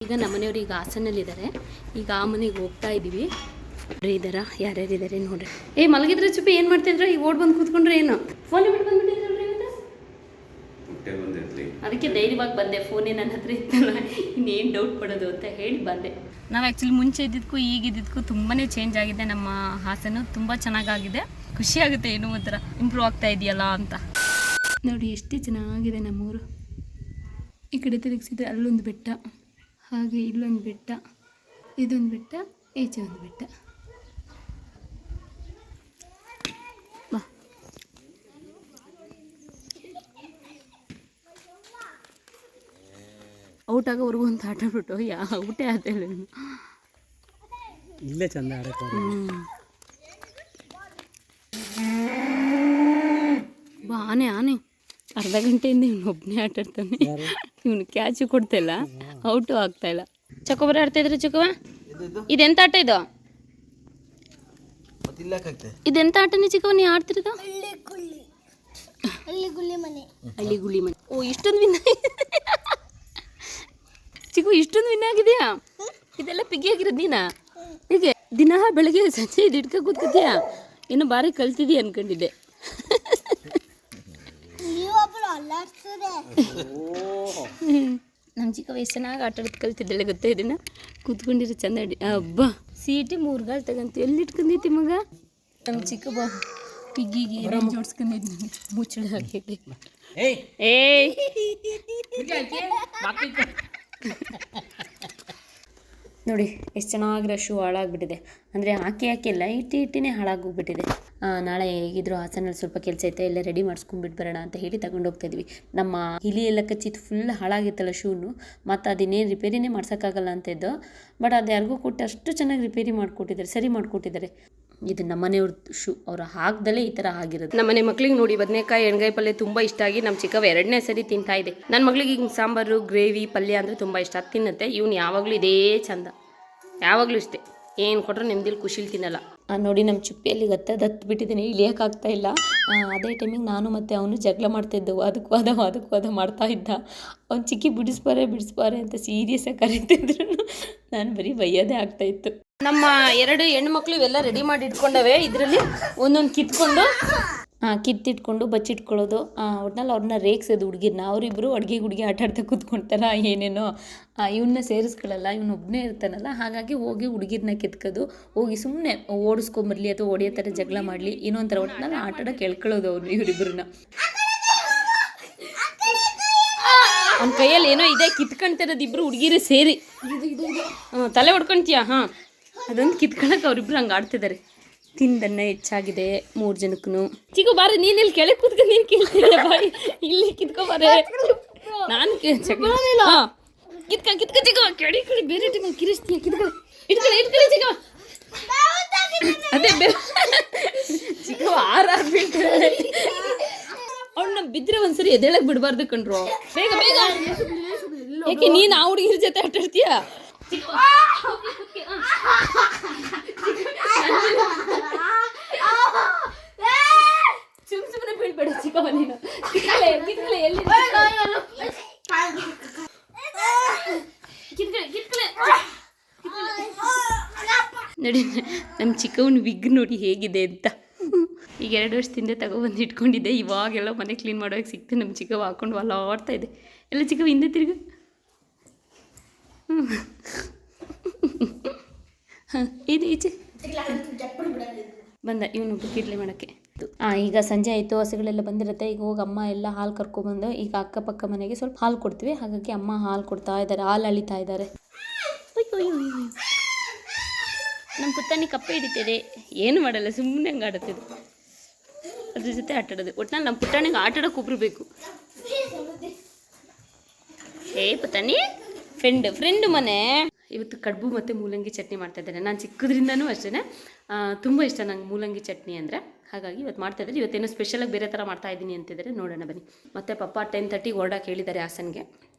ಈಗ ನಮ್ಮನೆಯವರು ಈಗ ಹಾಸನಲ್ಲಿದ್ದಾರೆ. ಈಗ ಆ ಮನೆಗೆ ಹೋಗ್ತಾ ಇದ್ದೀವಿ. ಇದ್ದಾರಾ ಯಾರ್ಯಾರು ಇದ್ದಾರೆ ನೋಡ್ರಿ. ಮಲಗಿದ್ರೆ ಚುಪ್ಪಿ ಏನು ಮಾಡ್ತಿದ್ರ? ಈಗ ಓಡ್ ಬಂದು ಕೂತ್ಕೊಂಡ್ರೆ ಏನು ಫೋನ್ ಬಿಟ್ಟು ಬಂದ್ಬಿಟ್ಟಿದ್ರಲ್ರಿ ಅದಕ್ಕೆ ಧೈರ್ಯವಾಗಿ ಬಂದೆ. ಫೋನೇ ನನ್ನ ಹತ್ರ ಇತ್ತಲ್ಲ, ಇನ್ನೇನು ಡೌಟ್ ಪಡೋದು ಅಂತ ಹೇಳಿ ಬಂದೆ. ನಾವು ಆ್ಯಕ್ಚುಲಿ ಮುಂಚೆ ಇದ್ದಿದ್ದಕ್ಕೂ ಈಗಿದ್ದಕ್ಕೂ ತುಂಬಾ ಚೇಂಜ್ ಆಗಿದೆ. ನಮ್ಮ ಹಾಸನ ತುಂಬ ಚೆನ್ನಾಗಾಗಿದೆ. ಖುಷಿ ಆಗುತ್ತೆ, ಏನೋ ಒಂಥರ ಇಂಪ್ರೂವ್ ಆಗ್ತಾ ಇದೆಯಲ್ಲ ಅಂತ. ನೋಡಿ ಎಷ್ಟು ಚೆನ್ನಾಗಿದೆ ನಮ್ಮೂರು. ಈ ಕಡೆ ತಿರುಗಿಸಿದ್ರೆ ಅಲ್ಲೊಂದು ಬೆಟ್ಟ, ಹಾಗೆ ಇಲ್ಲೊಂದು ಬೆಟ್ಟ, ಇದೊಂದು ಬೆಟ್ಟ, ಈಚೆ ಒಂದು ಬೆಟ್ಟ. ಬಾ ಔಟ್ ಆಗೋವರೆಗೂ ಒಂದು ಆಟ ಬಿಟ್ಟು ಔಟೇ ಆದಿಲ್ಲ. ಇಲ್ಲೇ ಚಂದ ಆಡಕ್ಕೆ. ಬಾ ಆನೆ ಆನೆ ಅರ್ಧ ಗಂಟೆಯಿಂದ ಇವನೊಬ್ಬನೇ ಆಟಾಡ್ತಾನೆ. ಇವನು ಕ್ಯಾಚು ಕೊಡ್ತಾಯಿಲ್ಲ, ಔಟು ಆಗ್ತಾಯಿಲ್ಲ. ಚಕೋಬರ ಆಡ್ತಾ ಇದ್ರೆ ಚಕೋವ, ಇದೆಂತ ಆಟ ಇದು? ಇದೆಂತ ಆಟನೇ ಚಿಕ್ಕವ ನೀ ಆಡ್ತಿರೋದು? ಹಳ್ಳಿ ಗುಳ್ಳಿ ಮನೆ. ಓ ಇಷ್ಟೊಂದು ವಿನ್ ಚಿಕ್ಕು, ಇಷ್ಟೊಂದು ವಿನ್ ಆಗಿದೆಯಾ? ಇದೆಲ್ಲ ಪಿಗ್ಗಿ ಆಗಿರೋದು ನೀನಾ? ಹೀಗೆ ದಿನ ಬೆಳಗ್ಗೆ ಸಂಜೆ ಇದು ಇಟ್ಕ ಕೂತ್ಕೊತೀಯಾ? ಏನೋ ಭಾರಿ ಕಲ್ತಿದ್ದೀಯ ಅನ್ಕೊಂಡಿದ್ದೆ. ನಮ್ಮ ಚಿಕ್ಕ ವಯಸ್ಸು ಚೆನ್ನಾಗಿ ಆಟ ಆಡೋದು ಕಲ್ತಿದ್ದೆಲ್ಲ ಗೊತ್ತಾ? ಇದನ್ನ ಕೂತ್ಕೊಂಡಿರೋ ಚಂದ. ಹಬ್ಬ CET 3 ಗಾಲ್ ತಗಂತ ಎಲ್ಲಿ ಇಟ್ಕೊಂಡೈತಿ ಮಗ? ನಮ್ಮ ಚಿಕ್ಕ ಬಾ ಪಿಗ್ಗಿಗೆ ಜೋಡ್ಸ್ಕೊಂಡಿದ್ದು ಮುಚ್ಚಳ ಹಾಕಿ. ನೋಡಿ ಎಷ್ಟು ಚೆನ್ನಾಗಿರೋ ಶೂ ಹಾಳಾಗ್ಬಿಟ್ಟಿದೆ. ಅಂದರೆ ಹಾಕಿಲ್ಲ, ಇಟ್ಟಿನೇ ಹಾಳಾಗೋಗ್ಬಿಟ್ಟಿದೆ. ನಾಳೆ ಹೇಗಿದ್ರು ಹಾಸನಲ್ಲಿ ಸ್ವಲ್ಪ ಕೆಲಸ ಐತೆ, ಎಲ್ಲ ರೆಡಿ ಮಾಡಿಸ್ಕೊಂಡ್ಬಿಟ್ಬರೋಣ ಅಂತ ಹೇಳಿ ತಗೊಂಡೋಗ್ತಾ ಇದ್ವಿ. ನಮ್ಮ ಇಲಿ ಎಲ್ಲ ಕಚ್ಚಿತ್ತು, ಫುಲ್ ಹಾಳಾಗಿತ್ತಲ್ಲ ಶೂನು. ಮತ್ತು ಅದನ್ನೇನು ರಿಪೇರಿನೇ ಮಾಡ್ಸೋಕ್ಕಾಗಲ್ಲ ಅಂತಿದ್ದು. ಬಟ್ ಅದು ಯಾರಿಗೂ ಕೊಟ್ಟು ಅಷ್ಟು ಚೆನ್ನಾಗಿ ರಿಪೇರಿ ಮಾಡಿಕೊಟ್ಟಿದ್ದಾರೆ, ಸರಿ ಮಾಡಿಕೊಟ್ಟಿದ್ದಾರೆ. ಇದು ನಮ್ಮನೆಯವ್ರ ಶೂ, ಅವ್ರು ಹಾಕ್ದಲ್ಲೇ ಈ ಥರ ಆಗಿರೋದು. ನಮ್ಮನೆ ಮಕ್ಳಿಗೆ ನೋಡಿ ಬದನೆಕಾಯಿ ಎಣ್ಗಾಯಿ ಪಲ್ಯ ತುಂಬ ಇಷ್ಟ ಆಗಿ ನಮ್ಮ ಚಿಕ್ಕವ 2ನೇ ಸರಿ ತಿಂತಾ ಇದೆ. ನನ್ನ ಮಗಳಿಗೆ ಹಿಂಗೆ ಸಾಂಬಾರು ಗ್ರೇವಿ ಪಲ್ಯ ಅಂದರೆ ತುಂಬ ಇಷ್ಟ, ಅದು ತಿನ್ನುತ್ತೆ. ಇವ್ನು ಯಾವಾಗಲೂ ಇದೇ ಚಂದ, ಯಾವಾಗಲೂ ಇಷ್ಟೇ. ಏನು ಕೊಟ್ಟರು ನೆಮ್ಮದಿಲಿ ಖುಷಿಲಿ ತಿನ್ನಲ್ಲ. ನೋಡಿ ನಮ್ಮ ಚುಪ್ಪಿಯಲ್ಲಿ ದತ್ತು ಬಿಟ್ಟಿದ್ದೀನಿ, ಇಳಿಯೋಕ್ಕಾಗ್ತಾ ಇಲ್ಲ. ಅದೇ ಟೈಮಿಗೆ ನಾನು ಮತ್ತು ಅವನು ಜಗಳ ಮಾಡ್ತಾಯಿದ್ದೆವು, ಅದಕ್ಕೆ ವಾದ ಮಾಡ್ತಾ ಇದ್ದ. ಅವ್ನು ಚಿಕ್ಕಿ ಬಿಡಿಸ್ಬಾರೆ ಅಂತ ಸೀರಿಯಸ್ಸಾಗಿ ಕರೀತಿದ್ರು. ನಾನು ಬರೀ ಬೈಯೋದೇ ಆಗ್ತಾಯಿತ್ತು. ನಮ್ಮ 2 ಹೆಣ್ಣು ಮಕ್ಕಳು ಇವೆಲ್ಲ ರೆಡಿ ಮಾಡಿ ಇಟ್ಕೊಂಡವೆ. ಇದರಲ್ಲಿ ಒಂದೊಂದು ಕಿತ್ತಿಟ್ಕೊಂಡು ಬಚ್ಚಿಟ್ಕೊಳ್ಳೋದು. ಒಟ್ನಲ್ಲಿ ಅವ್ರನ್ನ ರೇಗ್ಸೋದು ಹುಡುಗಿರ್ನ. ಅವರಿಬ್ಬರು ಅಡುಗೆ ಆಟ ಆಡ್ತಾ ಕೂತ್ಕೊಳ್ತಾರ ಏನೇನೋ. ಇವನ್ನ ಸೇರಿಸ್ಕೊಳ್ಳಲ್ಲ, ಇವನೊಬ್ಬನೇ ಇರ್ತಾನಲ್ಲ. ಹಾಗಾಗಿ ಹೋಗಿ ಹುಡುಗಿರ್ನ ಕಿತ್ಕೋದು, ಹೋಗಿ ಸುಮ್ಮನೆ ಓಡಿಸ್ಕೊಂಬರ್ಲಿ ಅಥವಾ ಹೊಡೆಯೋ ಥರ ಜಗಳ ಮಾಡಲಿ, ಇನ್ನೊಂಥರ ಒಟ್ಟಿನಲ್ಲಿ ಆಟ ಆಡೋಕೆ ಹೇಳ್ಕೊಳ್ಳೋದು ಅವ್ರು ಇವರಿಬ್ಬರನ್ನ. ಅವ್ನ ಕೈಯಲ್ಲಿ ಏನೋ ಇದೆ, ಕಿತ್ಕೊಳ್ತಿರೋದು ಇಬ್ಬರು ಹುಡುಗಿರೇ ಸೇರಿ. ತಲೆ ಹೊಡ್ಕೊಳ್ತೀಯಾ? ಹಾಂ, ಅದೊಂದು ಕಿತ್ಕೊಳಕ್ಕೆ ಅವರಿಬ್ರು ಹಂಗೆ ಆಡ್ತಿದ್ದಾರೆ. ತಿಂದನ್ನ ಹೆಚ್ಚಾಗಿದೆ 3 ಜನಕ್ಕೂ. ಚಿಕ್ಕ ಬಾರ, ನೀನೆಲ್ಲಿ ಕೆಳಗೆ ಕೂತ್ಕೊಂಡು ನೀನು ಕೇಳ್ತಿದ್ದೆ, ಬಾಯಿ ಇಲ್ಲಿ ಕಿತ್ಕೊಬಾರೆ. ನಾನು ಹಾಂ ಕಿತ್ಕ ಚಿಕ್ಕ ಕೆಡಿ ಬೇರೆ ಟೈಮ್ ಕಿರಿಸ್ತೀಯ. ಇಟ್ಕೊಳ್ಳಿ ಚಿಕ್ಕ. ಅದೇ ಚಿಕ್ಕ ಬೀಳ್ತಾರೆ. ಅವ್ಳನ್ನ ಬಿದ್ದರೆ ಒಂದ್ಸರಿ ಎದ್ದೇಳಕ್ಕೆ ಬಿಡಬಾರ್ದು ಕಣ್ರು. ಬೇಗ ಯಾಕೆ ನೀನು ಆ ಹುಡುಗಿರ ಜೊತೆ ಆಟ ಆಡ್ತೀಯಾ? ಸುಮ್ಮನೆ ಬೀಳ್ಬೇಡ ಚಿಕ್ಕವ ನೀನು. ಕಿತ್ಕಲೆ ಎಲ್ಲಿ ನೋಡಿ ನಮ್ಮ ಚಿಕ್ಕವನ ವಿಗ್ ನೋಡಿ ಹೇಗಿದೆ ಅಂತ. ಈಗ 2 ವರ್ಷದಿಂದ ತಗೊಬಂದು ಇಟ್ಕೊಂಡಿದ್ದೆ. ಇವಾಗೆಲ್ಲ ಮನೆ ಕ್ಲೀನ್ ಮಾಡೋಕೆ ಸಿಕ್ತು. ನಮ್ಮ ಚಿಕ್ಕವ ಹಾಕೊಂಡು ಆಡ್ತಾ ಇದೆ. ಎಲ್ಲ ಚಿಕ್ಕವ ಹಿಂದೆ ತಿರುಗು. ಇದು ಈಚೆ ಬಂದ ಇವನು ಕಿಡ್ಲೆ ಮಾಡೋಕ್ಕೆ. ಈಗ ಸಂಜೆ ಆಯಿತು, ಹಸುಗಳೆಲ್ಲ ಬಂದಿರುತ್ತೆ. ಈಗ ಹೋಗಿ ಅಮ್ಮ ಎಲ್ಲ ಹಾಲು ಕರ್ಕೊಬಂದು ಈಗ ಅಕ್ಕಪಕ್ಕ ಮನೆಗೆ ಸ್ವಲ್ಪ ಹಾಲು ಕೊಡ್ತೀವಿ. ಹಾಗಾಗಿ ಅಮ್ಮ ಹಾಲು ಕೊಡ್ತಾ ಇದ್ದಾರೆ, ಹಾಲು ಅಳಿತಾ ಇದ್ದಾರೆ. ನಮ್ಮ ಪುತ್ತಾನಿ ಕಪ್ಪೆ ಹಿಡಿತಿದೆ, ಏನು ಮಾಡಲ್ಲ, ಸುಮ್ಮನೆ ಹಂಗೆ ಆಡುತ್ತಿದೆ. ಅದ್ರ ಜೊತೆ ಆಟ ಆಡೋದು. ಒಟ್ಟಿನಲ್ಲಿ ನಮ್ಮ ಪುಟ್ಟಾಣಿಗೆ ಆಟ ಆಡೋಕೆ ಒಬ್ರು ಬೇಕು. ಪುತ್ತಾನಿ ಫ್ರೆಂಡ್ ಮನೆ. ಇವತ್ತು ಕಡುಬು ಮತ್ತು ಮೂಲಂಗಿ ಚಟ್ನಿ ಮಾಡ್ತಾಯಿದ್ದಾರೆ. ನಾನು ಚಿಕ್ಕದ್ರಿಂದನೂ ಅಷ್ಟೇ ತುಂಬ ಇಷ್ಟ ನಂಗೆ ಮೂಲಂಗಿ ಚಟ್ನಿ ಅಂದರೆ. ಹಾಗಾಗಿ ಇವತ್ತು ಮಾಡ್ತಾಯಿದ್ದಾರೆ. ಇವತ್ತೇನೋ ಸ್ಪೆಷಲಾಗಿ ಬೇರೆ ಥರ ಮಾಡ್ತಾಯಿದ್ದೀನಿ ಅಂತಿದ್ದಾರೆ. ನೋಡೋಣ ಬನ್ನಿ. ಮತ್ತು ಪಪ್ಪ 10:30ಗೆ ಹೊರಡಕ್ಕೆ ಹೇಳಿದ್ದಾರೆ ಹಾಸನ್ಗೆ.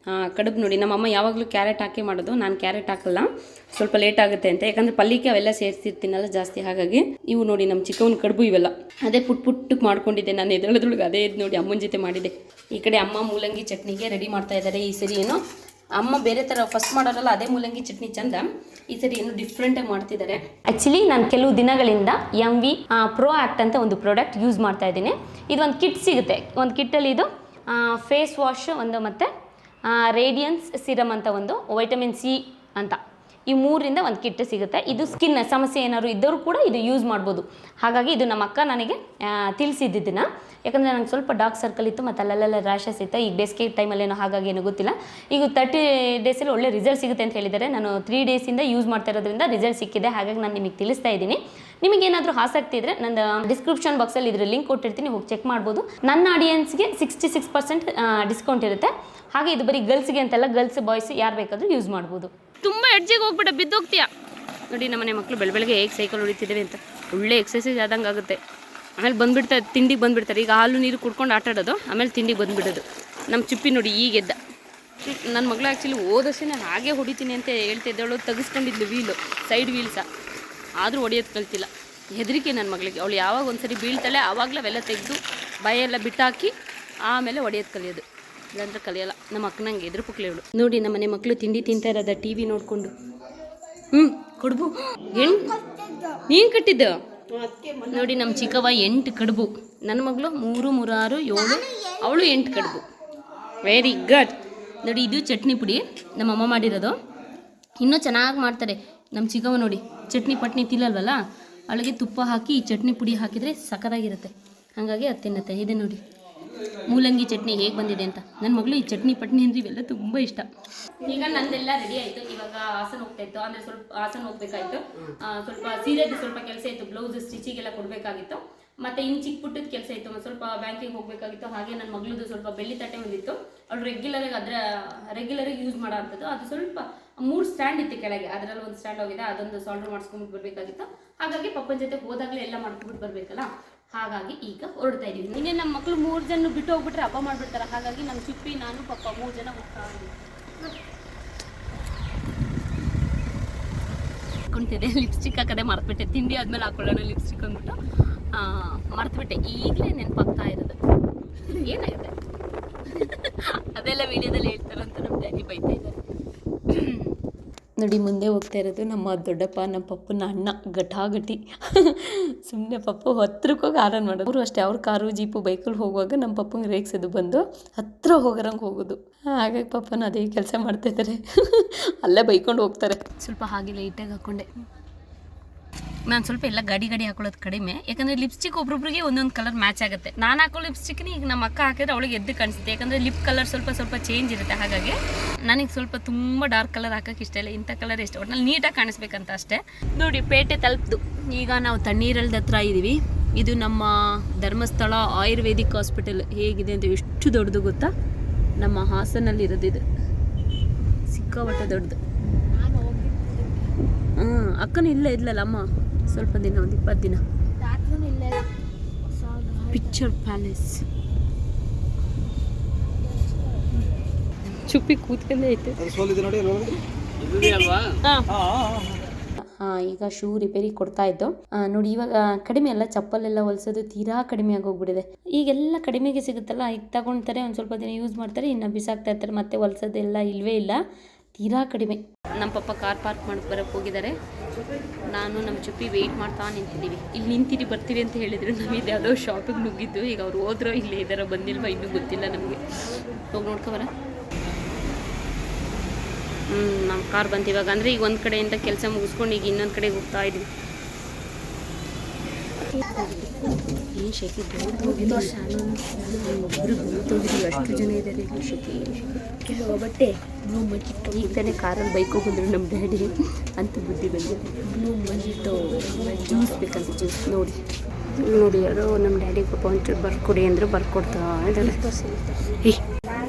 ಕಡುಬು ನೋಡಿ ನಮ್ಮಮ್ಮ ಯಾವಾಗಲೂ ಕ್ಯಾರೆಟ್ ಹಾಕಿ ಮಾಡೋದು. ನಾನು ಕ್ಯಾರೆಟ್ ಹಾಕಲ್ಲ, ಸ್ವಲ್ಪ ಲೇಟ್ ಆಗುತ್ತೆ ಅಂತ. ಯಾಕಂದರೆ ಪಲ್ಯಕ್ಕೆ ಅವೆಲ್ಲ ಸೇರಿಸಿರ್ತೀನಲ್ಲ ಜಾಸ್ತಿ. ಹಾಗಾಗಿ ಇವು ನೋಡಿ ನಮ್ಮ ಚಿಕ್ಕವನ ಕಡುಬು ಇವೆಲ್ಲ ಅದೇ ಪುಟ್ಟಕ್ಕೆ ಮಾಡ್ಕೊಂಡಿದ್ದೆ ನಾನು. ಎದ್ದೇಳೋದ್ರೊಳಗೆ ಅದೇ ಇದು ನೋಡಿ ಅಮ್ಮನ ಜೊತೆ ಮಾಡಿದೆ. ಈ ಕಡೆ ಅಮ್ಮ ಮೂಲಂಗಿ ಚಟ್ನಿಗೆ ರೆಡಿ ಮಾಡ್ತಾ ಇದ್ದಾರೆ. ಈ ಸರಿ ಏನೋ ಅಮ್ಮ ಬೇರೆ ಥರ ಫಸ್ಟ್ ಮಾಡೋರಲ್ಲ ಅದೇ ಮೂಲಂಗಿ ಚಟ್ನಿ ಚಂದ. ಈ ಸರಿ ಏನು ಡಿಫ್ರೆಂಟಾಗಿ ಮಾಡ್ತಿದ್ದಾರೆ. ಆ್ಯಕ್ಚುಲಿ ನಾನು ಕೆಲವು ದಿನಗಳಿಂದ MV Proact ಅಂತ ಒಂದು ಪ್ರಾಡಕ್ಟ್ ಯೂಸ್ ಮಾಡ್ತಾ ಇದ್ದೀನಿ. ಇದು ಒಂದು ಕಿಟ್ ಸಿಗುತ್ತೆ. ಒಂದು ಕಿಟ್ಟಲ್ಲಿ ಇದು ಫೇಸ್ ವಾಶ್ ಒಂದು ಮತ್ತು ರೇಡಿಯನ್ಸ್ ಸಿರಮ್ ಅಂತ ಒಂದು ವೈಟಮಿನ್ C ಅಂತ ಈ 3ರಿಂದ ಒಂದು ಕಿಟ್ ಸಿಗುತ್ತೆ. ಇದು ಸ್ಕಿನ್ ಸಮಸ್ಯೆ ಏನಾದ್ರು ಇದ್ದವರು ಕೂಡ ಇದು ಯೂಸ್ ಮಾಡ್ಬೋದು. ಹಾಗಾಗಿ ಇದು ನಮ್ಮ ಅಕ್ಕ ನನಗೆ ತಿಳಿಸಿದ್ದನ್ನು, ಯಾಕಂದರೆ ನನಗೆ ಸ್ವಲ್ಪ ಡಾರ್ಕ್ ಸರ್ಕಲ್ ಇತ್ತು ಮತ್ತು ಅಲ್ಲೆಲ್ಲ ರ್ಯಾಷಸ್ ಇತ್ತು. ಈಗ ಬೇಸಿಗೆ ಟೈಮಲ್ಲೇನೋ ಹಾಗಾಗಿ ಏನೋ ಗೊತ್ತಿಲ್ಲ. ಈಗ 30 ಡೇಸಲ್ಲಿ ಒಳ್ಳೆ ರಿಸಲ್ಟ್ ಸಿಗುತ್ತೆ ಅಂತ ಹೇಳಿದ್ದಾರೆ. ನಾನು 3 ಡೇಸಿಂದ ಯೂಸ್ ಮಾಡ್ತಾ ಇರೋದ್ರಿಂದ ರಿಸಲ್ಟ್ ಸಿಕ್ಕಿದೆ. ಹಾಗಾಗಿ ನಾನು ನಿಮಗೆ ತಿಳಿಸ್ತಾ ಇದ್ದೀನಿ. ನಿಮಗೇನಾದರೂ ಆಸಕ್ತಿ ಇದ್ದರೆ ನನ್ನ ಡಿಸ್ಕ್ರಿಪ್ಷನ್ ಬಾಕ್ಸಲ್ಲಿ ಇದ್ರ ಲಿಂಕ್ ಕೊಟ್ಟಿರ್ತೀನಿ, ಹೋಗಿ ಚೆಕ್ ಮಾಡ್ಬೋದು. ನನ್ನ ಆಡಿಯನ್ಸ್ಗೆ 66% ಡಿಸ್ಕೌಂಟ್ ಇರುತ್ತೆ. ಹಾಗೆ ಇದು ಬರೀ ಗರ್ಲ್ಸ್ಗೆ ಅಂತಲ್ಲ, ಗರ್ಲ್ಸ್ ಬಾಯ್ಸ್ ಯಾರು ಬೇಕಾದರೂ ಯೂಸ್ ಮಾಡ್ಬೋದು. ತುಂಬ ಎಡ್ಜಿಗೆ ಹೋಗ್ಬಿಟ್ಟು ಬಿದ್ದೋಗ್ತೀಯಾ ನೋಡಿ. ನಮ್ಮನೆ ಮಕ್ಕಳು ಬೆಳಗ್ಗೆ ಹೇಗೆ ಸೈಕಲ್ ಹೊಡಿತಿದ್ದೇವೆ ಅಂತ ಒಳ್ಳೆ ಎಕ್ಸಸೈಸ್ ಆದಂಗೆ ಆಗುತ್ತೆ. ಆಮೇಲೆ ಬಂದುಬಿಡ್ತಾರೆ, ತಿಂಡಿಗೆ ಬಂದುಬಿಡ್ತಾರೆ. ಈಗ ಹಾಲು ನೀರು ಕುಡ್ಕೊಂಡು ಆಟ ಆಡೋದು, ಆಮೇಲೆ ತಿಂಡಿಗೆ ಬಂದುಬಿಡೋದು. ನಮ್ಮ ಚಿಪ್ಪಿ ನೋಡಿ ಈಗ ಎದ್ದ. ನನ್ನ ಮಗಳು ಆ್ಯಕ್ಚುಲಿ ಓದಷ್ಟೇ ಹಾಗೆ ಹೊಡಿತೀನಿ ಅಂತ ಹೇಳ್ತಿದ್ದವಳು. ತೆಗೆಸ್ಕೊಂಡಿದ್ಲು ವೀಲು, ಸೈಡ್ ವೀಲ್ಸ, ಆದರೂ ಹೊಡಿಯೋದು ಕಲ್ತಿಲ್ಲ. ಹೆದರಿಕೆ ನನ್ನ ಮಗಳಿಗೆ. ಅವಳು ಯಾವಾಗ ಒಂದ್ಸರಿ ಬೀಳ್ತಾಳೆ ಆವಾಗಲೇ ಅವೆಲ್ಲ ತೆಗೆದು ಭಯೆಲ್ಲ ಬಿಟ್ಟಾಕಿ ಆಮೇಲೆ ಹೊಡಿಯೋದು ಕಲಿಯೋದು, ಇಲ್ಲಾಂದ್ರೆ ಕಲಿಯಲ್ಲ. ನಮ್ಮ ಅಕ್ಕನಂಗೆ ಎದುರು ಪುಕ್ಲೆ ಅವಳು ನೋಡಿ. ನಮ್ಮ ಮನೆ ಮಕ್ಕಳು ತಿಂಡಿ ತಿಂತಾ ಇರೋದ TV ನೋಡಿಕೊಂಡು. ಕಡುಬು ನೀನು ಕಟ್ಟಿದ್ದ ನೋಡಿ. ನಮ್ಮ ಚಿಕ್ಕವ 8 ಕಡುಬು, ನನ್ನ ಮಗಳು 3, 3, 6, 7, ಅವಳು 8 ಕಡುಬು. ವೆರಿ ಗುಡ್ ನೋಡಿ. ಇದು ಚಟ್ನಿ ಪುಡಿ ನಮ್ಮಮ್ಮ ಮಾಡಿರೋದು. ಇನ್ನೂ ಚೆನ್ನಾಗಿ ಮಾಡ್ತಾರೆ ನಮ್ಮ ಚಿಕ್ಕವ ನೋಡಿ. ಚಟ್ನಿ ಪಟ್ನಿ ತಿನ್ನಲ್ವಲ್ಲ, ಅವಳಿಗೆ ತುಪ್ಪ ಹಾಕಿ ಈ ಚಟ್ನಿ ಪುಡಿ ಹಾಕಿದರೆ ಸಖತ್ತಾಗಿರುತ್ತೆ. ಹಾಗಾಗಿ ಅದು ತಿನ್ನುತ್ತೆ. ಇದೆ ನೋಡಿ ಮೂಲಂಗಿ ಚಟ್ನಿ ಹೇಗೆ ಬಂದಿದೆ ಅಂತ. ನನ್ನ ಮಗಳು ಈ ಚಟ್ನಿ ಪಟ್ನಿ ಅಂದರೆ ಇವೆಲ್ಲ ತುಂಬ ಇಷ್ಟ. ಈಗ ನಂದೆಲ್ಲ ರೆಡಿ ಆಯಿತು. ಇವಾಗ ಹಾಸನ ಹೋಗ್ತಾ ಇತ್ತು, ಅಂದರೆ ಸ್ವಲ್ಪ ಹಾಸನ ಹೋಗ್ಬೇಕಾಯ್ತು. ಸ್ವಲ್ಪ ಸೀರೆದು ಸ್ವಲ್ಪ ಕೆಲಸ ಇತ್ತು, ಬ್ಲೌಸ್ ಸ್ಟಿಚಿಗೆಲ್ಲ ಕೊಡಬೇಕಾಗಿತ್ತು. ಮತ್ತು ಇನ್ನು ಚಿಕ್ಕ ಪುಟ್ಟದ ಕೆಲಸ ಇತ್ತು, ಮತ್ತು ಸ್ವಲ್ಪ ಬ್ಯಾಂಕಿಗೆ ಹೋಗಬೇಕಾಗಿತ್ತು. ಹಾಗೆ ನನ್ನ ಮಗಳದು ಸ್ವಲ್ಪ ಬೆಳ್ಳಿ ತಟ್ಟೆ ಬಂದಿತ್ತು. ಅವಳು ರೆಗ್ಯುಲರಾಗಿ ಯೂಸ್ ಮಾಡೋ ಅಂಥದ್ದು. ಅದು ಸ್ವಲ್ಪ 3 ಸ್ಟ್ಯಾಂಡ್ ಇತ್ತು ಕೆಳಗೆ, ಅದರಲ್ಲಿ ಒಂದು ಸ್ಟ್ಯಾಂಡ್ ಹೋಗಿದೆ. ಅದೊಂದು ಸಾಲ್ಡ್ರ್ ಮಾಡಿಸ್ಕೊಂಡ್ಬಿಟ್ಟು ಬರಬೇಕಾಗಿತ್ತು. ಹಾಗಾಗಿ ಪಪ್ಪನ ಜೊತೆ ಹೋದಾಗಲೇ ಎಲ್ಲ ಮಾಡ್ಕೊಂಡ್ಬಿಟ್ಟು ಬರಬೇಕಲ್ಲ. ಹಾಗಾಗಿ ಈಗ ಹೊರಡ್ತಾ ಇದ್ದೀವಿ. ಇನ್ನೇ ನಮ್ಮ ಮಕ್ಕಳು 3 ಜನ ಬಿಟ್ಟು ಹೋಗ್ಬಿಟ್ರೆ ಹಬ್ಬ ಮಾಡಿಬಿಡ್ತಾರೆ. ಹಾಗಾಗಿ ನಮ್ಮ ಚಿಪ್ಪಿ, ನಾನು, ಪಪ್ಪ 3 ಜನ ಹೋಗ್ತಾ ಇದ್ದೀವಿ. ಹಾಕ್ಕೊಂತಿದ್ದೆ ಲಿಪ್ಸ್ಟಿಕ್ ಹಾಕೋದೇ ಮರ್ತುಬಿಟ್ಟೆ. ತಿಂಡಿ ಆದಮೇಲೆ ಹಾಕೊಳ್ಳೋಣ ಲಿಪ್ಸ್ಟಿಕ್ ಅಂದ್ಬಿಟ್ಟು ಮರ್ತುಬಿಟ್ಟೆ. ಈಗಲೇ ನೆನಪಾಗ್ತಾ ಇರೋದು. ಏನಾಗುತ್ತೆ ಅದೆಲ್ಲ ವಿಡಿಯೋದಲ್ಲಿ ಹೇಳ್ತಾರಂತ ನಮ್ಮ ಡ್ಯಾಡಿ ಬೈತಾ ಇದ್ದಾರೆ ನೋಡಿ. ಮುಂದೆ ಹೋಗ್ತಾ ಇರೋದು ನಮ್ಮ ದೊಡ್ಡಪ್ಪ, ನಮ್ಮ ಪಪ್ಪನ ಅಣ್ಣ ಘಟಾಘಟಿ. ಸುಮ್ಮನೆ ಪಪ್ಪು ಹತ್ರಕ್ಕೋಗಿ ಆರನ್ ಮಾಡೋದು. ಅವರು ಅಷ್ಟೇ, ಅವ್ರ ಕಾರು ಜೀಪು ಬೈಕಲ್ಲಿ ಹೋಗುವಾಗ ನಮ್ಮ ಪಪ್ಪಂಗೆ ರೇಗಿಸೋದು, ಬಂದು ಹತ್ರ ಹೋಗೋರಂಗೆ ಹೋಗೋದು. ಹಾಗಾಗಿ ಪಪ್ಪನ ಅದೇ ಕೆಲಸ ಮಾಡ್ತಾಯಿದ್ದಾರೆ. ಅಲ್ಲೇ ಬೈಕೊಂಡು ಹೋಗ್ತಾರೆ. ಸ್ವಲ್ಪ ಹಾಗೆ ಲೈಟಾಗಿ ಹಾಕ್ಕೊಂಡೆ. ನಾನು ಸ್ವಲ್ಪ ಎಲ್ಲ ಗಾಡಿ ಹಾಕೊಳ್ಳೋದು ಕಡಿಮೆ, ಯಾಕಂದರೆ ಲಿಪ್ಸ್ಟಿಕ್ ಒಬ್ರೊಬ್ರಿಗೆ ಒಂದೊಂದು ಕಲರ್ ಮ್ಯಾಚ್ ಆಗುತ್ತೆ. ನಾನು ಹಾಕೋ ಲಿಪ್ಸ್ಟಿಕ್ನ ಈಗ ನಮ್ಮ ಅಕ್ಕ ಹಾಕಿದ್ರೆ ಅವಳಿಗೆ ಎದ್ದು ಕಾಣಿಸುತ್ತೆ, ಯಾಕಂದರೆ ಲಿಪ್ ಕಲರ್ ಸ್ವಲ್ಪ ಚೇಂಜ್ ಇರುತ್ತೆ. ಹಾಗಾಗಿ ನನಗೆ ಸ್ವಲ್ಪ ತುಂಬ ಡಾರ್ಕ್ ಕಲರ್ ಹಾಕೋಕ್ಕೆ ಇಷ್ಟ ಇಲ್ಲ, ಇಂಥ ಕಲರ್ ಇಷ್ಟ. ಒಟ್ನಲ್ಲಿ ನೀಟಾಗಿ ಕಾಣಿಸ್ಬೇಕಂತ ಅಷ್ಟೇ. ನೋಡಿ ಪೇಟೆ ತಲುಪ್ದು. ಈಗ ನಾವು ತಣ್ಣೀರಲ್ದ ಹತ್ರ ಇದ್ದೀವಿ. ಇದು ನಮ್ಮ ಧರ್ಮಸ್ಥಳ ಆಯುರ್ವೇದಿಕ್ ಹಾಸ್ಪಿಟಲ್. ಹೇಗಿದೆ ಅಂತ ಎಷ್ಟು ದೊಡ್ಡದು ಗೊತ್ತಾ? ನಮ್ಮ ಹಾಸನಲ್ಲಿರೋದು ಇದು. ಸಿಕ್ಕಾಪಟ್ಟೆ ದೊಡ್ಡದು. ಅಕ್ಕನೂ ಇಲ್ಲೇ ಇದ್ಲಲ್ಲ ಅಮ್ಮ ಸ್ವಲ್ಪ ದಿನ, ಒಂದು 20 ದಿನ. Picture palace. ಚುಪ್ಪಿ ಕೂತ್ಕೊಂಡೇ ಐತೆ. ಈಗ ಶೂ ರಿಪೇರಿ ಕೊಡ್ತಾ ಇದ್ದು ನೋಡಿ. ಇವಾಗ ಕಡಿಮೆ ಅಲ್ಲ, ಚಪ್ಪಲೆಲ್ಲ ಹೊಲ್ಸೋದು ತೀರಾ ಕಡಿಮೆ ಆಗೋಗ್ಬಿಟ್ಟಿದೆ. ಈಗೆಲ್ಲ ಕಡಿಮೆಗೆ ಸಿಗುತ್ತಲ್ಲ, ಈಗ ತಗೊಳ್ತಾರೆ, ಒಂದು ಸ್ವಲ್ಪ ದಿನ ಯೂಸ್ ಮಾಡ್ತಾರೆ, ಇನ್ನು ಬಿಸಾಕ್ತಾ ಇರ್ತಾರೆ. ಮತ್ತೆ ಹೊಲ್ಸೋದೆಲ್ಲ ಇಲ್ವೇ ಇಲ್ಲ, ತೀರಾ ಕಡಿಮೆ. ನಮ್ಮ ಪಪ್ಪ ಕಾರ್ ಪಾರ್ಕ್ ಮಾಡಿ ಬರೋಕ್ಕೆ ಹೋಗಿದ್ದಾರೆ. ನಾನು ನಮ್ಮ ಚುಪ್ಪಿ ವೆಯ್ಟ್ ಮಾಡ್ತಾ ನಿಂತಿದ್ದೀವಿ. ಇಲ್ಲಿ ನಿಂತಿರಿ ಬರ್ತೀವಿ ಅಂತ ಹೇಳಿದ್ರು. ನಾವು ಇದು ಯಾವುದೋ ಶಾಪಿಗೆ ನುಗ್ಗಿದ್ದು. ಈಗ ಅವ್ರು ಹೋದ್ರೋ ಇಲ್ಲೇ ಇದ್ದಾರೋ ಬಂದಿಲ್ವ ಇನ್ನೂ ಗೊತ್ತಿಲ್ಲ ನಮಗೆ. ಹೋಗಿ ನೋಡ್ಕೊಬರ. ನಮ್ಮ ಕಾರ್ ಬಂತು ಇವಾಗ. ಅಂದರೆ ಈಗ ಒಂದು ಕಡೆಯಿಂದ ಕೆಲಸ ಮುಗಿಸ್ಕೊಂಡು ಈಗ ಇನ್ನೊಂದು ಕಡೆಗೆ ಹೋಗ್ತಾ ಇದ್ವಿ. ಏನು ಶೆಕೆ ಹೋಗಿದ್ದು ಒಬ್ಬರು ಹೋಗಿದ್ವಿ. ಅಷ್ಟು ಜನ ಇದ್ದಾರೆ ಇಲ್ಲಿ. ಶೆಕೆ ಬಟ್ಟೆ ಬ್ಲೂ ಮಜಿಟೋ. ಈಗ ತಾನೇ ಕಾರಲ್ಲಿ ಬೈಕ್ ಹೋಗಿದ್ರು ನಮ್ಮ ಡ್ಯಾಡಿ ಅಂತ ಬುದ್ಧಿ ಬಂದಿದೆ. ಬ್ಲೂ ಮಜಿಟೋ ಜ್ಯೂಸ್ ಬೇಕಂತ ಜ್ಯೂಸ್. ನೋಡಿ ಯಾರೋ ನಮ್ಮ ಡ್ಯಾಡಿ ಪಾಪ ಒಂಚೂರು ಬರ್ಕೊಡಿ ಅಂದರು, ಬರ್ಕೊಡ್ತಾ ಇದ್ದಾರೆ.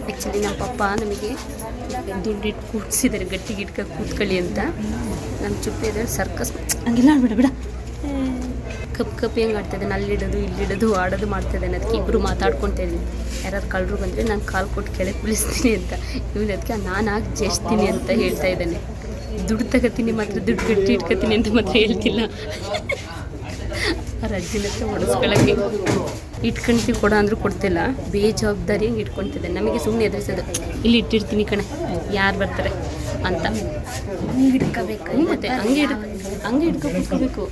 ಆ್ಯಕ್ಚುಲಿ ನಮ್ಮ ಪಪ್ಪ ನಮಗೆ ದುಡ್ಡಿಟ್ಟು ಕೂಡಿಸಿದ್ದಾರೆ, ಗಟ್ಟಿಗಿಟ್ಕ ಕೂತ್ಕೊಳ್ಳಿ ಅಂತ. ನಮ್ಮ ಚುಪ್ಪಿ ಇದ್ದಾರೆ ಸರ್ಕಸ್. ಹಂಗೆಲ್ಲ ಆಡ್ಬೇಡ ಕಪ್ಪಿ ಹೆಂಗೆ ಆಡ್ತಾಯಿದ್ದಾನೆ, ಅಲ್ಲಿಡೋದು ಇಲ್ಲಿಡೋದು ಆಡೋದು ಮಾಡ್ತಾಯಿದ್ದಾನೆ. ಅದಕ್ಕೆ ಇಬ್ಬರು ಮಾತಾಡ್ಕೊತಾ ಇದ್ದೀನಿ. ಯಾರು ಕಳ್ಳರು ಬಂದರೆ ನಾನು ಕಾಲು ಕೊಟ್ಟು ಕೆಳಗೆ ಬೀಳಿಸ್ತೀನಿ ಅಂತ. ಇವನು ಅದಕ್ಕೆ ನಾನು ಹಾಕಿ ಜೇಸ್ತೀನಿ ಅಂತ ಹೇಳ್ತಾ ಇದ್ದಾನೆ. ದುಡ್ಡು ತಗೋತೀನಿ ಮಾತ್ರ, ದುಡ್ಡು ಗಟ್ಟಿ ಇಟ್ಕೊತೀನಿ ಅಂತ ಮಾತ್ರ ಹೇಳ್ತಿಲ್ಲ. ಅವ್ರ ಅಜ್ಜಿನ ಹತ್ರ ಹೊಡೆಸ್ಕೊಳ್ಳೋಕ್ಕೆ. ಇಟ್ಕೊಂತೀವಿ ಕೊಡೋ ಅಂದರೂ ಕೊಡ್ತಿಲ್ಲ, ಬೇಜವಾಬ್ದಾರಿಯಾಗಿ ಇಟ್ಕೊತಿದ್ದೆ. ನಮಗೆ ಸುಮ್ಮನೆ ಎದುರಿಸೋದು, ಇಲ್ಲಿ ಇಟ್ಟಿರ್ತೀನಿ ಕಣೆ ಯಾರು ಬರ್ತಾರೆ ಅಂತ. ಹಿಡ್ಕೋಬೇಕು ಮತ್ತು ಹಂಗೆ ಇಟ್ಕೋಬೇಕು.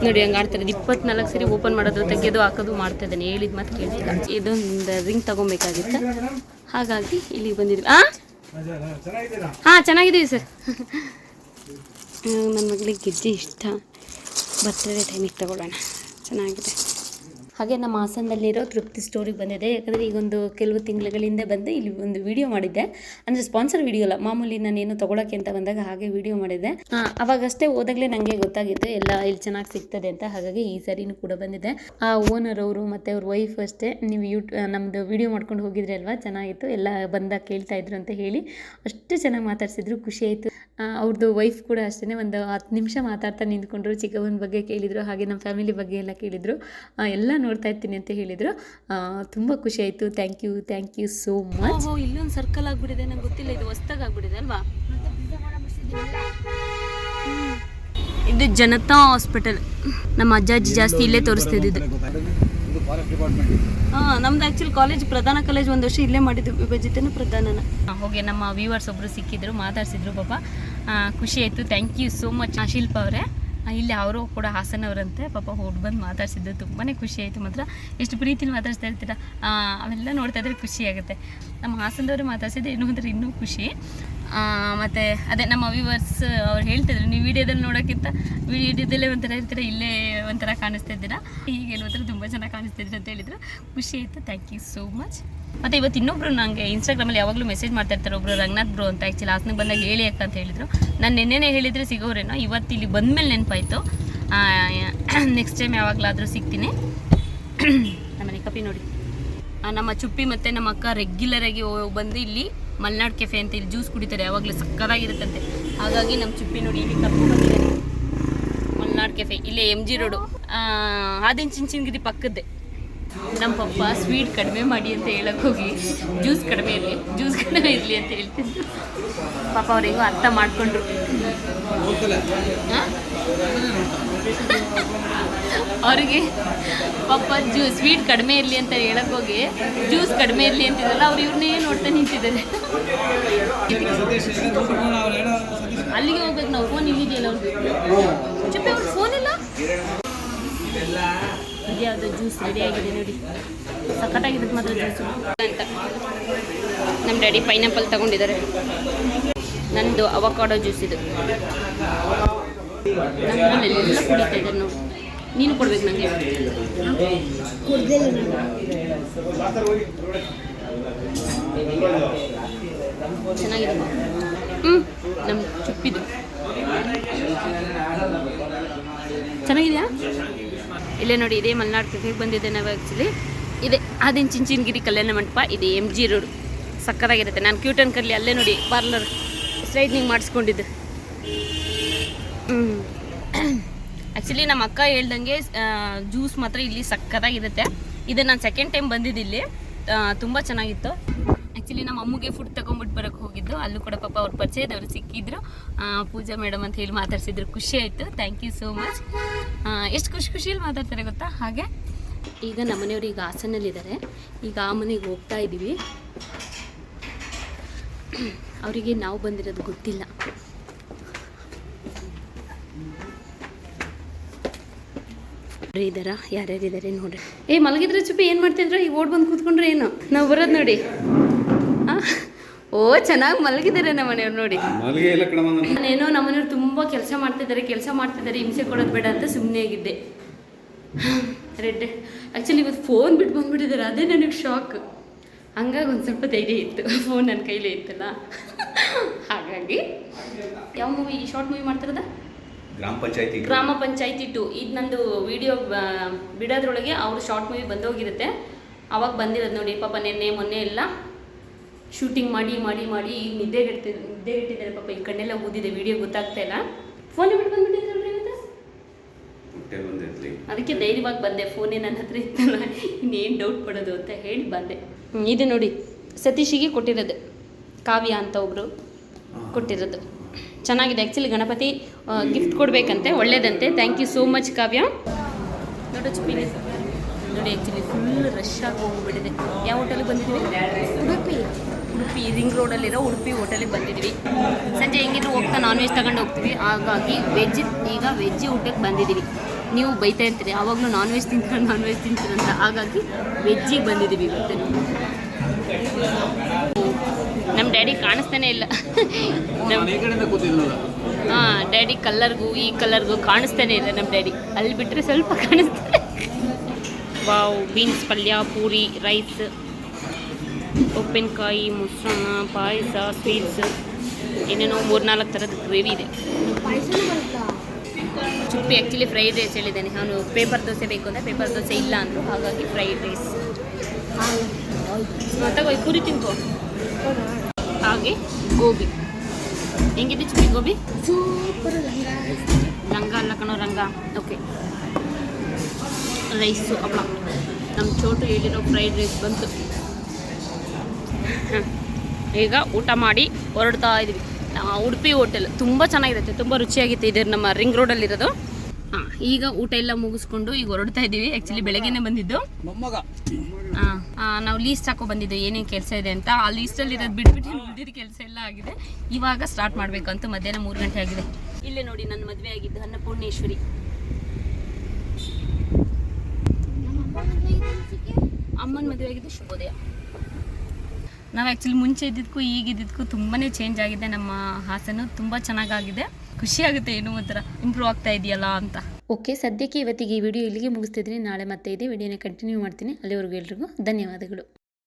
ನೋಡಿ ಹಂಗೆ ಆಡ್ತಾರೆ. 24 ಸರಿ ಓಪನ್ ಮಾಡೋದು, ತೆಗೆಯೋದು, ಹಾಕೋದು ಮಾಡ್ತಾಯಿದ್ದಾನೆ. ಹೇಳಿದ ಮಾತು ಕೇಳ್ತಿಲ್ಲ. ಇದೊಂದು ರಿಂಗ್ ತೊಗೊಬೇಕಾಗಿತ್ತು, ಹಾಗಾಗಿ ಇಲ್ಲಿಗೆ ಬಂದಿದ್ವಿ. ಹಾಂ ಚೆನ್ನಾಗಿದ್ದೀವಿ ಸರ್. ನನ್ನ ಮಗಳಿಗೆ ಗೆಜ್ಜೆ ಇಷ್ಟ, ಬರ್ತ್ಡೇ ಟೈಮಿಗೆ ತಗೊಳ್ಳೋಣ, ಚೆನ್ನಾಗಿದೆ. ಹಾಗೆ ನಮ್ಮ ಹಾಸನದಲ್ಲಿರೋ ತೃಪ್ತಿ ಸ್ಟೋರಿಗೆ ಬಂದಿದೆ. ಯಾಕಂದರೆ ಈಗೊಂದು ಕೆಲವು ತಿಂಗಳುಗಳಿಂದ ಬಂದು ಇಲ್ಲಿ ಒಂದು ವಿಡಿಯೋ ಮಾಡಿದ್ದೆ. ಅಂದರೆ ಸ್ಪಾನ್ಸರ್ ವಿಡಿಯೋ ಅಲ್ಲ, ಮಾಮೂಲಿ ನಾನೇನು ತೊಗೊಳಕ್ಕೆ ಅಂತ ಬಂದಾಗ ಹಾಗೆ ವಿಡಿಯೋ ಮಾಡಿದ್ದೆ. ಅವಾಗಷ್ಟೇ ಹೋದಾಗಲೇ ನನಗೆ ಗೊತ್ತಾಗಿತ್ತು ಎಲ್ಲ ಇಲ್ಲಿ ಚೆನ್ನಾಗಿ ಸಿಗ್ತದೆ ಅಂತ. ಹಾಗಾಗಿ ಈ ಸರಿನೂ ಕೂಡ ಬಂದಿದ್ದೆ. ಆ ಓನರ್ ಅವರು ಮತ್ತು ಅವ್ರ ವೈಫ್ ಅಷ್ಟೇ, ನೀವು ನಮ್ಮದು ವಿಡಿಯೋ ಮಾಡ್ಕೊಂಡು ಹೋಗಿದ್ರಿ ಅಲ್ವಾ, ಚೆನ್ನಾಗಿತ್ತು, ಎಲ್ಲ ಬಂದಾಗ ಕೇಳ್ತಾ ಇದ್ರು ಅಂತ ಹೇಳಿ ಅಷ್ಟು ಚೆನ್ನಾಗಿ ಮಾತಾಡ್ಸಿದ್ರು, ಖುಷಿ ಆಯಿತು. ಅವ್ರದ್ದು ವೈಫ್ ಕೂಡ ಅಷ್ಟೇ ಒಂದು 10 ನಿಮಿಷ ಮಾತಾಡ್ತಾ ನಿಂತ್ಕೊಂಡ್ರು. ಚಿಕ್ಕವನ ಬಗ್ಗೆ ಕೇಳಿದರು, ಹಾಗೆ ನಮ್ಮ ಫ್ಯಾಮಿಲಿ ಬಗ್ಗೆ ಎಲ್ಲ ಕೇಳಿದರು. ಎಲ್ಲ ನೋಡ್ತಾ ಇರ್ತೀನಿ ಅಂತ ಹೇಳಿದರು. ತುಂಬ ಖುಷಿ ಆಯಿತು. Thank you so much. ಇಲ್ಲೊಂದು ಸರ್ಕಲ್ ಆಗಿಬಿಟ್ಟಿದೆ, ನಂಗೆ ಗೊತ್ತಿಲ್ಲ, ಇದು ಹೊಸ್ದಾಗಿ ಆಗಿಬಿಟ್ಟಿದೆ ಅಲ್ವಾ. ಇದು ಜನತಾ ಹಾಸ್ಪಿಟಲ್. ನಮ್ಮ ಅಜ್ಜಾಜಿ ಜಾಸ್ತಿ ಇಲ್ಲೇ ತೋರಿಸ್ತಿದ್ದು. ನಮ್ದು ಆ್ಯಕ್ಚುಲಿ ಪ್ರಧಾನ ಕಾಲೇಜ್ ಒಂದು ವರ್ಷ ಇಲ್ಲೇ ಮಾಡಿದ್ದು, ವಿಭಜಿತನೂ ಪ್ರಧಾನನ. ಹೋಗಿ ನಮ್ಮ ವ್ಯೂವರ್ಸ್ ಒಬ್ಬರು ಸಿಕ್ಕಿದ್ರು, ಮಾತಾಡ್ಸಿದ್ರು ಪಾಪ, ಖುಷಿ ಆಯಿತು. Thank you so much. Shilpa ಅವರೇ, ಇಲ್ಲಿ ಅವರು ಕೂಡ ಹಾಸನವರಂತೆ, ಪಾಪ ಹೋಗಿ ಬಂದು ಮಾತಾಡ್ಸಿದ್ದು, ತುಂಬಾ ಖುಷಿ ಆಯಿತು. ಮಾತ್ರ ಎಷ್ಟು ಪ್ರೀತಿಲಿ ಮಾತಾಡ್ತಾ ಇರ್ತೀರ, ಅವೆಲ್ಲ ನೋಡ್ತಾ ಇದ್ರೆ ಖುಷಿ ಆಗುತ್ತೆ. ನಮ್ಮ ಹಾಸನದವ್ರು ಮಾತಾಡ್ಸಿದ್ರೆ ಇನ್ನೂ ಖುಷಿ. ಮತ್ತು ಅದೇ ನಮ್ಮ ವ್ಯೂವರ್ಸ್ ಅವ್ರು ಹೇಳ್ತಿದ್ರು, ನೀವು ವೀಡಿಯೋದಲ್ಲಿ ನೋಡೋಕ್ಕಿಂತ ವೀಡಿಯೋದಲ್ಲೇ ಒಂಥರ ಇರ್ತೀರ, ಇಲ್ಲೇ ಒಂಥರ ಕಾಣಿಸ್ತಾ ಇದ್ದೀರಾ, ಹೀಗೆ ಒಂಥರ ತುಂಬ ಚೆನ್ನಾಗಿ ಕಾಣಿಸ್ತಿದ್ರು ಅಂತ ಹೇಳಿದ್ರು. ಖುಷಿ ಆಯಿತು. Thank you so much. ಮತ್ತು ಇವತ್ತು ಇನ್ನೊಬ್ರು ನನಗೆ ಇನ್ಸ್ಟಾಗ್ರಾಮಲ್ಲಿ ಯಾವಾಗಲೂ ಮೆಸೇಜ್ ಮಾಡ್ತಾ ಇರ್ತಾರೆ, ಒಬ್ಬರು ರಂಗನಾಥ್ ಬ್ರೋ ಅಂತ. ಆ್ಯಕ್ಚುಲಿ ಹಾಸನಕ್ಕೆ ಬಂದಾಗ ಹೇಳಿ ಅಕ್ಕ ಅಂತ ಹೇಳಿದರು. ನಾನು ನೆನ್ನೆನೇ ಹೇಳಿದರೆ ಸಿಗೋರೇನೋ, ಇವತ್ತು ಇಲ್ಲಿ ಬಂದಮೇಲೆ ನೆನಪಾಯಿತು. ನೆಕ್ಸ್ಟ್ ಟೈಮ್ ಯಾವಾಗಲಾದರೂ ಸಿಗ್ತೀನಿ. ನಮ್ಮನೆ ಕಪಿ ನೋಡಿ, ನಮ್ಮ ಚುಪ್ಪಿ ಮತ್ತು ನಮ್ಮ ಅಕ್ಕ ರೆಗ್ಯುಲರಾಗಿ ಬಂದು ಇಲ್ಲಿ ಮಲ್ನಾಡ್ ಕೆಫೆ ಅಂತ ಇಲ್ಲಿ ಜ್ಯೂಸ್ ಕುಡಿತಾರೆ, ಯಾವಾಗಲೂ ಸಕ್ಕತ್ತಾಗಿರುತ್ತಂತೆ. ಹಾಗಾಗಿ ನಮ್ಮ ಚುಪ್ಪಿ ನೋಡಿ ಇಲ್ಲಿ ಕರ್ಕೊಂಡು ಬಂದಿದೆ ಮಲ್ನಾಡ್ ಕೆಫೆ, ಇಲ್ಲೇ MG ರೋಡು, ಆದಿಚುಂಚನಗಿರಿ ಪಕ್ಕದ್ದೇ. ನಮ್ಮ ಪಪ್ಪ ಸ್ವೀಟ್ ಕಡಿಮೆ ಮಾಡಿ ಅಂತ ಹೇಳಕ್ಕೆ ಹೋಗಿ ಜ್ಯೂಸ್ ಕಡಿಮೆ ಇರಲಿ ಅಂತ ಹೇಳ್ತಿದ್ರು. ಪಾಪ ಅವರಿಗೂ ಅರ್ಥ ಮಾಡಿಕೊಂಡ್ರು. ಅವರಿಗೆ ಪಾಪ ಸ್ವೀಟ್ ಕಡಿಮೆ ಇರಲಿ ಅಂತ ಹೇಳಕ್ಕೆ ಹೋಗಿ ಜ್ಯೂಸ್ ಕಡಿಮೆ ಇರಲಿ ಅಂತಿದ್ರಲ್ಲ, ಅವ್ರು ಇವ್ರನ್ನೇ ನೋಡ್ತಾ ನಿಂತಿದ್ದಾರೆ. ಅಲ್ಲಿಗೆ ಹೋಗ್ಬೇಕು ನಾವು. ಫೋನ್ ಇಲ್ಲಿದೆಯಲ್ಲ ಅವ್ರದ್ದು, ಚುಪ್ಪಿ ಅವ್ರ ಫೋನ್ ಇಲ್ಲ. ಇದ್ಯಾವುದು ಜ್ಯೂಸ್ ರೆಡಿ ಆಗಿದೆ ನೋಡಿ, ಸಖತ್ತಾಗಿರುತ್ತೆ ಮಾತ್ರ ಜ್ಯೂಸು ಅಂತ. ನಮ್ಮ ಡ್ಯಾಡಿ ಪೈನಾಪಲ್ ತಗೊಂಡಿದ್ದಾರೆ, ನಂದು ಅವಕಾಡೋ ಜ್ಯೂಸ್ ಇದು. ನಮ್ಮಲ್ಲೆಲ್ಲ ಕುಡಿತಾ ಇದ್ದಾರೆ ನೋಡಿ, ನೀನು ಕೊಡ್ಬೇಕು ನನಗೆ. ಚೆನ್ನಾಗಿದೆ. ನಮ್ಮ ಚುಪ್ಪಿದು ಚೆನ್ನಾಗಿದೆಯಾ? ಇಲ್ಲೇ ನೋಡಿ, ಇದೇ ಮಲ್ನಾಡ್ ಕೆಫೆಗೆ ಬಂದಿದ್ದೆ ನಾವು. ಆ್ಯಕ್ಚುಲಿ ಇದೆ ಆದಿಚುಂಚನಗಿರಿ ಕಲ್ಯಾಣ ಮಂಟಪ, ಇದೆ MG ರೋಡ್, ಸಕ್ಕತ್ತಾಗಿರುತ್ತೆ. ನಾನು ಕ್ಯೂಟ್ ಆ್ಯಂಡ್ ಕರ್ಲಿ ಅಲ್ಲೇ ನೋಡಿ ಪಾರ್ಲರ್ ಸ್ಟ್ರೈಟ್ನಿಂಗ್ ಮಾಡಿಸ್ಕೊಂಡಿದ್ದೆ. ಆ್ಯಕ್ಚುಲಿ ನಮ್ಮ ಅಕ್ಕ ಹೇಳ್ದಂಗೆ ಜ್ಯೂಸ್ ಮಾತ್ರ ಇಲ್ಲಿ ಸಕ್ಕತ್ತಾಗಿರುತ್ತೆ. ಇದು ನಾನು ಸೆಕೆಂಡ್ ಟೈಮ್ ಬಂದಿದ್ದು ಇಲ್ಲಿ, ತುಂಬ ಚೆನ್ನಾಗಿತ್ತು. ಆ್ಯಕ್ಚುಲಿ ನಮ್ಮ ಅಮ್ಮಗೆ ಫುಡ್ ತೊಗೊಂಬಿಟ್ಟು ಬರೋಕ್ಕೆ ಹೋಗಿದ್ದು, ಅಲ್ಲೂ ಕೂಡ ಪಾಪ ಅವ್ರ ಪರಿಚಯದವರು ಸಿಕ್ಕಿದ್ರು, ಪೂಜಾ ಮೇಡಮ್ ಅಂತ ಹೇಳಿ ಮಾತಾಡ್ಸಿದ್ರು. ಖುಷಿ ಆಯಿತು. Thank you so much. ಎಷ್ಟು ಖುಷಿಯಲ್ಲಿ ಮಾತಾಡ್ತಾರೆ ಗೊತ್ತಾ. ಹಾಗೆ ಈಗ ನಮ್ಮನೆಯವರು ಈಗ ಹಾಸನಲ್ಲಿದ್ದಾರೆ, ಈಗ ಆ ಮನೆಗೆ ಹೋಗ್ತಾ ಇದ್ದೀವಿ. ಅವರಿಗೆ ನಾವು ಬಂದಿರೋದು ಗೊತ್ತಿಲ್ಲ. ಇದ್ದಾರಾ, ಯಾರ್ಯಾರಿದ್ದಾರೆ ನೋಡ್ರಿ. ಮಲಗಿದ್ರೆ ಚುಪ್ಪಿ ಏನು ಮಾಡ್ತಿದ್ರು, ಈಗ ಓಡ್ ಬಂದು ಕೂತ್ಕೊಂಡ್ರೆ ಏನು, ನಾವು ಬರೋದು ನೋಡಿ. ಓ ಚೆನ್ನಾಗಿ ಮಲಗಿದ್ದಾರೆ ನಮ್ಮ ಮನೆಯವ್ರು ನೋಡಿ. ನಾನೇನೋ ನಮ್ಮನೆಯವ್ರು ತುಂಬ ಕೆಲಸ ಮಾಡ್ತಿದ್ದಾರೆ, ಹಿಂಸೆ ಕೊಡೋದು ಬೇಡ ಅಂತ ಸುಮ್ಮನೆ ಆಗಿದ್ದೆ. ರೆಡ್ ಆ್ಯಕ್ಚುಲಿ ಇವತ್ತು ಫೋನ್ ಬಿಟ್ಟು ಬಂದುಬಿಟ್ಟಿದ್ದಾರೆ, ಅದೇ ನನಗೆ ಶಾಕ್. ಹಂಗಾಗಿ ಒಂದು ಸ್ವಲ್ಪ ಧೈರ್ಯ ಇತ್ತು, ಫೋನ್ ನನ್ನ ಕೈಲೇ ಇತ್ತಲ್ಲ. ಹಾಗಾಗಿ ಯಾವ ಮೂವಿ, ಶಾರ್ಟ್ ಮೂವಿ ಮಾಡ್ತಿರೋದ ಗ್ರಾಮ ಪಂಚಾಯತಿ 2. ಇದು ನಂದು ವಿಡಿಯೋ ಬಿಡೋದ್ರೊಳಗೆ ಅವರು ಶಾರ್ಟ್ ಮೂವಿ ಬಂದೋಗಿರುತ್ತೆ, ಅವಾಗ ಬಂದಿರೋದು ನೋಡಿ. ಪಾಪ ನೆನ್ನೆ ಮೊನ್ನೆ ಎಲ್ಲ ಶೂಟಿಂಗ್ ಮಾಡಿ ಈಗ ನಿದ್ದೆಗೆಟ್ಟಿದ್ದಾರೆ ಪಾಪ. ಈ ಕಣ್ಣೆಲ್ಲ ಊದಿದೆ, ವಿಡಿಯೋ ಗೊತ್ತಾಗ್ತಾ ಇಲ್ಲ. ಫೋನ್ ಬಿಟ್ಟು ಬಂದ್ಬಿಟ್ಟಿದ್ರಲ್ರಿ ಇವತ್ತು, ಅದಕ್ಕೆ ಧೈರ್ಯವಾಗಿ ಬಂದೆ. ಫೋನೇ ನನ್ನ ಹತ್ರ ಇತ್ತಲ್ಲ, ಇನ್ನೇನು ಡೌಟ್ ಪಡೋದು ಅಂತ ಹೇಳಿ ಬಂದೆ. ಇದು ನೋಡಿ, ಸತೀಶಿಗೆ ಕೊಟ್ಟಿರೋದು, ಕಾವ್ಯ ಅಂತ ಒಬ್ಬರು ಕೊಟ್ಟಿರೋದು. ಚೆನ್ನಾಗಿದೆ. ಆ್ಯಕ್ಚುಲಿ ಗಣಪತಿ ಗಿಫ್ಟ್ ಕೊಡಬೇಕಂತೆ, ಒಳ್ಳೇದಂತೆ. Thank you so much Kavya. ನೋಡಿ ಫೋಟೋ ಚುಪ್ಪಿನಿ ನೋಡಿ. ಆ್ಯಕ್ಚುಲಿ ಫುಲ್ ರಶ್ ಆಗಿ ಹೋಗ್ಬಿಟ್ಟಿದೆ. ಯಾವ ಹೋಟೆಲಿಗೆ ಬಂದಿದ್ವಿ? ಉಡುಪಿ ರಿಂಗ್ ರೋಡಲ್ಲಿರೋ ಉಡುಪಿ ಹೋಟೆಲಿಗೆ ಬಂದಿದ್ವಿ. ಸಂಜೆ ಹೆಂಗಿದ್ರು ಹೋಗ್ತಾ ನಾನ್ ವೆಜ್ ತಗೊಂಡು ಹೋಗ್ತೀವಿ. ಹಾಗಾಗಿ ಈಗ ವೆಜ್ ಊಟಕ್ಕೆ ಬಂದಿದ್ದೀವಿ. ನೀವು ಬೈತಾ ಇರ್ತೀರಿ ಆವಾಗಲೂ ನಾನ್ ವೆಜ್ ತಿಂತೀರಂತ. ಹಾಗಾಗಿ ವೆಜ್ಜಿಗೆ ಬಂದಿದ್ದೀವಿ ಇವತ್ತು. ನಮ್ಮ ಡ್ಯಾಡಿ ಕಾಣಿಸ್ತಾನೆ ಇಲ್ಲ. ಹಾಂ, ಡ್ಯಾಡಿ ಕಲ್ಲರ್ಗೂ ಈ ಕಲ್ಲರ್ಗೂ ಕಾಣಿಸ್ತಾನೆ ಇಲ್ಲ ನಮ್ಮ ಡ್ಯಾಡಿ. ಅಲ್ಲಿ ಬಿಟ್ಟರೆ ಸ್ವಲ್ಪ ಕಾಣಿಸ್ತಾರೆ. ವಾವ್, ಬೀನ್ಸ್ ಪಲ್ಯ, ಪೂರಿ, ರೈಸ್, ಉಪ್ಪಿನಕಾಯಿ, ಮೊಸರನ್ನ, ಪಾಯಸ, ಸ್ವೀಟ್ಸ್, ಏನೇನೋ 3-4 ಥರದ ಗ್ರೇವಿ ಇದೆ. ಚುಪ್ಪಿ ಆ್ಯಕ್ಚುಲಿ ಫ್ರೈಡ್ ರೈಸ್ ಹೇಳಿದ್ದಾನೆ. ಅವನು ಪೇಪರ್ ದೋಸೆ ಬೇಕು ಅಂದರೆ ಪೇಪರ್ ದೋಸೆ ಇಲ್ಲ ಅಂದರು. ಹಾಗಾಗಿ ಫ್ರೈಡ್ ರೈಸ್ ತಗೋ, ಪೂರಿ ತಿನ್ಕೋ. ಹಾಗೆ ಗೋಬಿ ಹೆಂಗಿದೆ ಚುಪ್ಪಿ? ಗೋಬಿ ಸೂಪರ್. ಲಂಗ ಅಲ್ಲ ಕಣೋ, ರಂಗ. ಓಕೆ, ರೈಸು ಹಪ್ಪಳ. ನಮ್ಮ ಚೋಟು ಹೇಳಿರೋ ಫ್ರೈಡ್ ರೈಸ್ ಬಂತು. ಈಗ ಊಟ ಮಾಡಿ ಹೊರಡ್ತಾ ಇದ್ವಿ. ಉಡುಪಿ ಹೋಟೆಲ್ ತುಂಬ ಚೆನ್ನಾಗಿರುತ್ತೆ, ತುಂಬ ರುಚಿಯಾಗಿತ್ತು. ಇದು ನಮ್ಮ ರಿಂಗ್ ರೋಡಲ್ಲಿರೋದು. ಹಾಂ, ಈಗ ಊಟ ಎಲ್ಲ ಮುಗಿಸ್ಕೊಂಡು ಈಗ ಹೊರಡ್ತಾ ಇದ್ದೀವಿ. ಆ್ಯಕ್ಚುಲಿ ಬೆಳಗ್ಗೆನೇ ಬಂದಿದ್ದು. ನಾವು ಲೀಸ್ಟ್ ಹಾಕೋ ಬಂದಿದ್ದು ಏನೇನು ಕೆಲಸ ಇದೆ ಅಂತ. ಆ ಲೀಸ್ಟಲ್ಲಿ ಇರೋದು ಬಿಟ್ಬಿಟ್ಟು ಉಳಿದಿದ್ದು ಕೆಲಸ ಎಲ್ಲ ಆಗಿದೆ. ಇವಾಗ ಸ್ಟಾರ್ಟ್ ಮಾಡಬೇಕಂತ. ಮಧ್ಯಾಹ್ನ 3 ಗಂಟೆ ಆಗಿದೆ. ಇಲ್ಲೇ ನೋಡಿ ನನ್ನ ಮದುವೆ ಆಗಿದ್ದು ಅನ್ನಪೂರ್ಣೇಶ್ವರಿ. ಅಮ್ಮನ ಮದುವೆ ಆಗಿದ್ದು ಶುಭೋದಯ. ನಾವು ಆ್ಯಕ್ಚುಲಿ ಮುಂಚೆ ಇದ್ದಿದ್ದಕ್ಕೂ ಈಗಿದ್ದಕ್ಕೂ ತುಂಬಾ ಚೇಂಜ್ ಆಗಿದೆ. ನಮ್ಮ ಹಾಸನ ತುಂಬ ಚೆನ್ನಾಗಾಗಿದೆ. ಖುಷಿಯಾಗುತ್ತೆ, ಏನೋ ಒಂಥರ ಇಂಪ್ರೂವ್ ಆಗ್ತಾ ಇದೆಯಲ್ಲ ಅಂತ. ಓಕೆ, ಸದ್ಯಕ್ಕೆ ಇವತ್ತಿಗೆ ಈ ವಿಡಿಯೋ ಇಲ್ಲಿಗೆ ಮುಗಿಸ್ತಿದ್ದೀನಿ. ನಾಳೆ ಮತ್ತೆ ಇದೇ ವಿಡಿಯೋನ ಕಂಟಿನ್ಯೂ ಮಾಡ್ತೀನಿ. ಅಲ್ಲಿವರೆಗೂ ಎಲ್ರಿಗೂ ಧನ್ಯವಾದಗಳು.